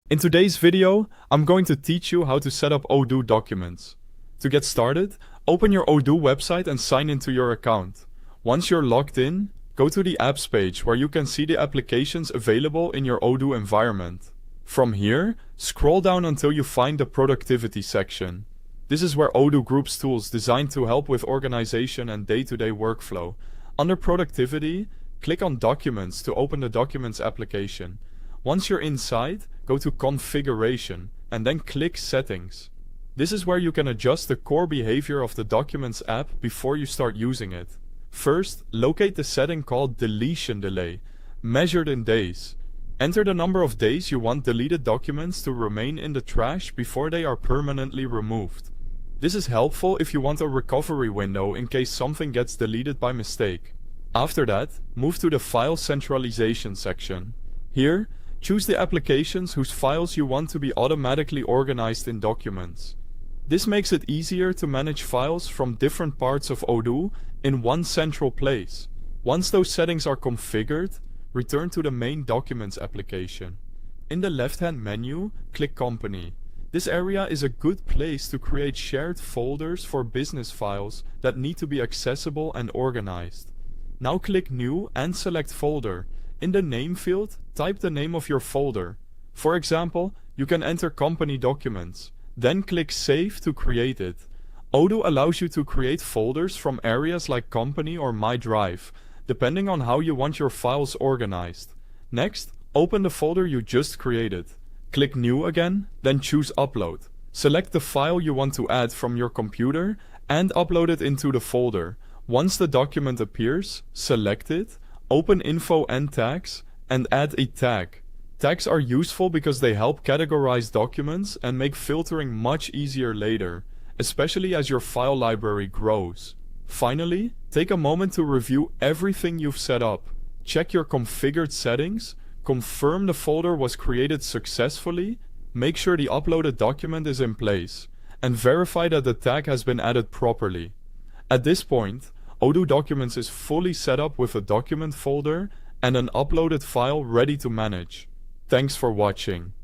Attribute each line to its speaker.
Speaker 1: In today's video, I'm going to teach you how to set up Odoo Documents. To get started, open your Odoo website and sign into your account. Once you're logged in, go to the apps page where you can see the applications available in your Odoo environment. From here, scroll down until you find the productivity section. This is where Odoo groups tools designed to help with organization and day-to-day workflow. Under productivity, click on Documents to open the Documents application. Once you're inside, go to Configuration and then click Settings. This is where you can adjust the core behavior of the Documents app before you start using it. First, locate the setting called Deletion Delay, measured in days. Enter the number of days you want deleted documents to remain in the trash before they are permanently removed. This is helpful if you want a recovery window in case something gets deleted by mistake. After that, move to the File Centralization section. Here, choose the applications whose files you want to be automatically organized in Documents. This makes it easier to manage files from different parts of Odoo in one central place. Once those settings are configured, return to the main Documents application. In the left-hand menu, click Company. This area is a good place to create shared folders for business files that need to be accessible and organized. Now click New and select Folder. In the name field, type the name of your folder. For example, you can enter Company Documents. Then click Save to create it. Odoo allows you to create folders from areas like Company or My Drive, depending on how you want your files organized. Next, open the folder you just created. Click New again, then choose Upload. Select the file you want to add from your computer and upload it into the folder. Once the document appears, select it, open Info and Tags, and add a tag. Tags are useful because they help categorize documents and make filtering much easier later, especially as your file library grows. Finally, take a moment to review everything you've set up. Check your configured settings, confirm the folder was created successfully, make sure the uploaded document is in place, and verify that the tag has been added properly. At this point, Odoo Documents is fully set up with a document folder and an uploaded file ready to manage. Thanks for watching.